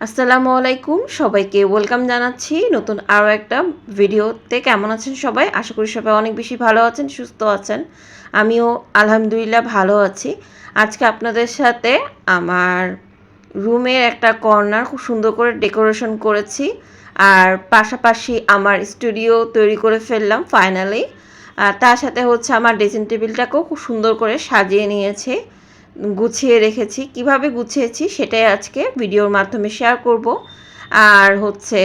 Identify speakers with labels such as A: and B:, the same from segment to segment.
A: আসসালামু আলাইকুম, সবাইকে ওয়েলকাম জানাচ্ছি নতুন আরও একটা ভিডিওতে। কেমন আছেন সবাই? আশা করি সবাই অনেক বেশি ভালো আছেন, সুস্থ আছেন। আমিও আলহামদুলিল্লাহ ভালো আছি। আজকে আপনাদের সাথে আমার রুমের একটা কর্নার খুব সুন্দর করে ডেকোরেশন করেছি, আর পাশাপাশি আমার স্টুডিও তৈরি করে ফেললাম ফাইনালি। আর তার সাথে হচ্ছে আমার ড্রেসিং টেবিলটাকেও খুব সুন্দর করে সাজিয়ে নিয়েছে, গুছিয়ে রেখেছি। কিভাবে গুছিয়েছি সেটাই আজকে ভিডিওর মাধ্যমে শেয়ার করব। আর হচ্ছে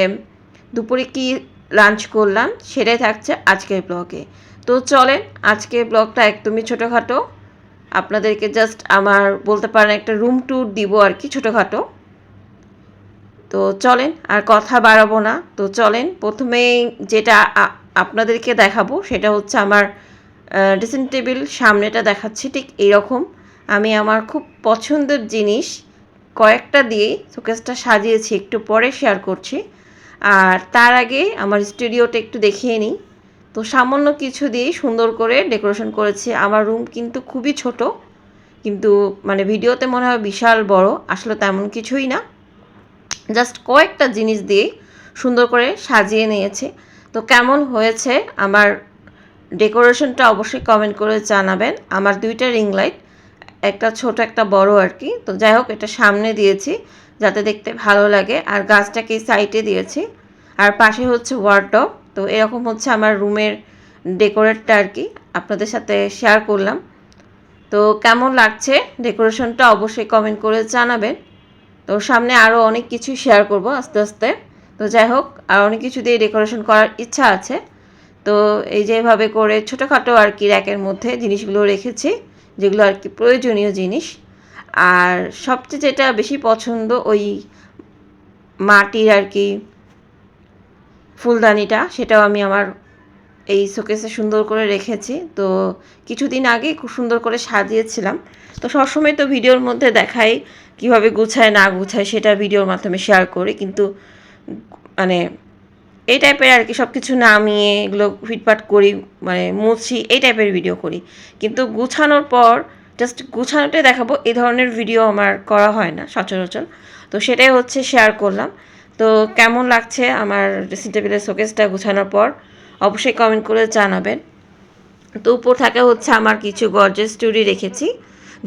A: দুপুরে কি লাঞ্চ করলাম সেটাই থাকছে আজকের ব্লগে। তো চলেন, আজকের ব্লগটা একদমই ছোটোখাটো, আপনাদেরকে জাস্ট আমার বলতে পারেন একটা রুম ট্যুর দিব আর কি, ছোটোখাটো। তো চলেন, আর কথা বাড়াবো না। তো চলেন, প্রথমেই যেটা আপনাদেরকে দেখাবো সেটা হচ্ছে আমার ড্রেসিং টেবিল। সামনেটা দেখাচ্ছি ঠিক এইরকম। আমি আমার খুব পছন্দের জিনিস কয়েকটা দিয়ে শোকেসটা সাজিয়েছি, একটু পরে শেয়ার করছি। আর তার আগে আমার স্টুডিওটা একটু দেখিয়ে নিই। তো সামান্য কিছু দিয়েই সুন্দর করে ডেকোরেশন করেছি। আমার রুম কিন্তু খুবই ছোট, কিন্তু মানে ভিডিওতে মনে হয় বিশাল বড়, আসলে তেমন কিছুই না। জাস্ট কয়েকটা জিনিস দিয়ে সুন্দর করে সাজিয়ে নিয়েছে। তো কেমন হয়েছে আমার ডেকোরেশনটা অবশ্যই কমেন্ট করে জানাবেন। আমার দুইটা রিং লাইট, একটা ছোট একটা বড় আর কি। তো যাই হোক, এটা সামনে দিয়েছি যাতে দেখতে ভালো লাগে, আর গাছটাকে সাইডে দিয়েছি, আর পাশে হচ্ছে ওয়ার্ডরোব। তো এরকম হচ্ছে আমার রুমের ডেকোরেটটা আর কি, আপনাদের সাথে শেয়ার করলাম। তো কেমন লাগছে ডেকোরেশনটা অবশ্যই কমেন্ট করে জানাবেন। তো সামনে আরও অনেক কিছু শেয়ার করব আস্তে আস্তে। তো যাই হোক, আর অনেক কিছু দিয়ে ডেকোরেশন করার ইচ্ছা আছে। তো এই যেভাবে করে ছোটোখাটো আর কি র্যাকের মধ্যে জিনিসগুলো রেখেছি, যেগুলো আর কি প্রয়োজনীয় জিনিস। আর সবচেয়ে যেটা বেশি পছন্দ ওই মাটির আর কি ফুলদানিটা, সেটাও আমি আমার এই শোকেসে সুন্দর করে রেখেছি। তো কিছুদিন আগে খুব সুন্দর করে সাজিয়েছিলাম। তো সবসময় তো ভিডিওর মধ্যে দেখাই কিভাবে গুছায় না গুছায়, সেটা ভিডিওর মাধ্যমে শেয়ার করি, কিন্তু মানে এই টাইপের আর কি সব কিছু নামিয়ে এগুলো ফিটফাট করি, মানে মুছি, এই টাইপের ভিডিও করি। কিন্তু গুছানোর পর জাস্ট গুছানোটাই দেখাবো এই ধরনের ভিডিও আমার করা হয় না সচরাচর। তো সেটাই হচ্ছে শেয়ার করলাম। তো কেমন লাগছে আমার ড্রেসিং টেবিলের শোকেসটা গুছানোর পর অবশ্যই কমেন্ট করে জানাবেন। তো উপর থাকে হচ্ছে আমার কিছু গর্জেস চুড়ি রেখেছি,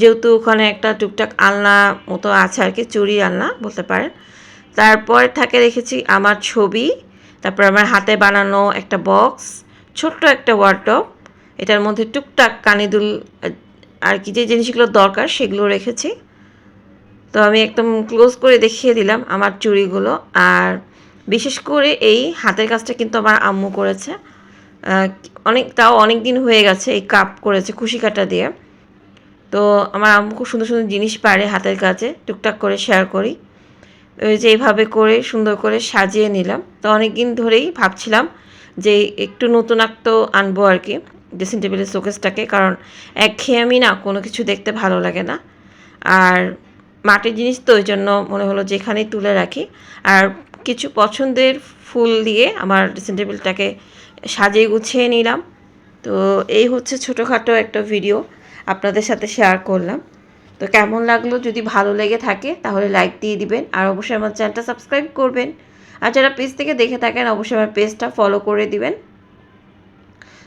A: যেহেতু ওখানে একটা টুকটাক আলনা মতো আছে আর কি, চুড়ি আলনা বলতে পারেন। তারপর থাকে রেখেছি আমার ছবি, তারপর আমার হাতে বানানো একটা বক্স, ছোট্ট একটা ওয়ার্ডরোব, এটার মধ্যে টুকটাক কানিদুল আর কি যে জিনিসগুলো দরকার সেগুলো রেখেছি। তো আমি একদম ক্লোজ করে দেখিয়ে দিলাম আমার চুড়িগুলো। আর বিশেষ করে এই হাতের কাজটা কিন্তু আমার আম্মু করেছে, তাও অনেক দিন হয়ে গেছে। এই কাপ করেছে কুশি কাটা দিয়ে। তো আমার আম্মু খুব সুন্দর সুন্দর জিনিস পারে হাতের কাজে, টুকটাক করে শেয়ার করি। ওই যে এইভাবে করে সুন্দর করে সাজিয়ে নিলাম। তো অনেক দিন ধরেই ভাবছিলাম যে একটু নতুনত্ব আনবো আর কি ড্রেসিং টেবিলের শোকেসটাকে, কারণ একঘেয়েমি না কোনো কিছু দেখতে ভালো লাগে না। আর মাটির জিনিস তো ওই জন্য মনে হলো যেখানেই তুলে রাখি। আর কিছু পছন্দের ফুল দিয়ে আমার ড্রেসিং টেবিলটাকে সাজিয়ে গুছিয়ে নিলাম। তো এই হচ্ছে ছোটোখাটো একটা ভিডিও আপনাদের সাথে শেয়ার করলাম। তো কেমন লাগলো, যদি ভালো লেগে থাকে তাহলে লাইক দিয়ে দিবেন, আর অবশ্যই আমার চ্যানেলটা সাবস্ক্রাইব করবেন। আর যারা পেজ থেকে দেখে থাকেন অবশ্যই আমার পেজটা ফলো করে দিবেন।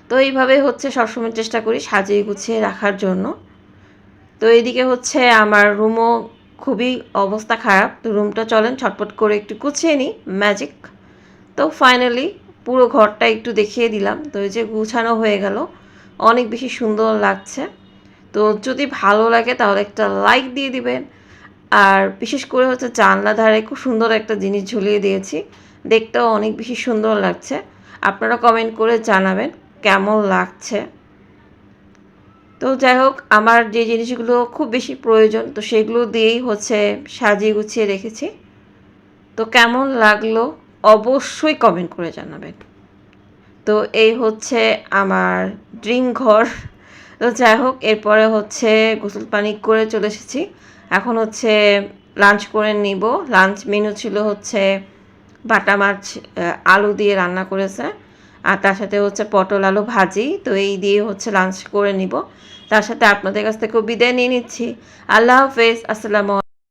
A: তো এইভাবে হচ্ছে সবসময় চেষ্টা করি সাজিয়ে গুছিয়ে রাখার জন্য। তো এইদিকে হচ্ছে আমার রুমও খুবই অবস্থা খারাপ। তো রুমটা চলেন ছটপট করে একটু গুছিয়ে নিই, ম্যাজিক। তো ফাইনালি পুরো ঘরটা একটু দেখিয়ে দিলাম। তো এই যে গুছানো হয়ে গেল, অনেক বেশি সুন্দর লাগছে। তো যদি ভালো লাগে তাহলে একটা লাইক দিয়ে দিবেন। আর বিশেষ করে হচ্ছে জানলা ধারে খুব সুন্দর একটা জিনিস ঝুলিয়ে দিয়েছি, দেখতেও অনেক বেশি সুন্দর লাগছে। আপনারা কমেন্ট করে জানাবেন কেমন লাগছে। তো যাই হোক, আমার যে জিনিসগুলো খুব বেশি প্রয়োজন তো সেগুলো দিয়েই হচ্ছে সাজিয়ে গুছিয়ে রেখেছি। তো কেমন লাগলো অবশ্যই কমেন্ট করে জানাবেন। তো এই হচ্ছে আমার ড্রিম ঘর। তো যাই হোক, এরপরে হচ্ছে গোসল পানি করে চলে এসেছি। এখন হচ্ছে লাঞ্চ করে নিব। লাঞ্চ মেনু ছিল হচ্ছে বাটা মাছ আলু দিয়ে রান্না করেছে, আর তার সাথে হচ্ছে পটল আলু ভাজি। তো এই দিয়ে হচ্ছে লাঞ্চ করে নিব। তার সাথে আপনাদের কাছ থেকেও বিদায় নিয়ে নিচ্ছি। আল্লাহ হাফেজ, আসসালামু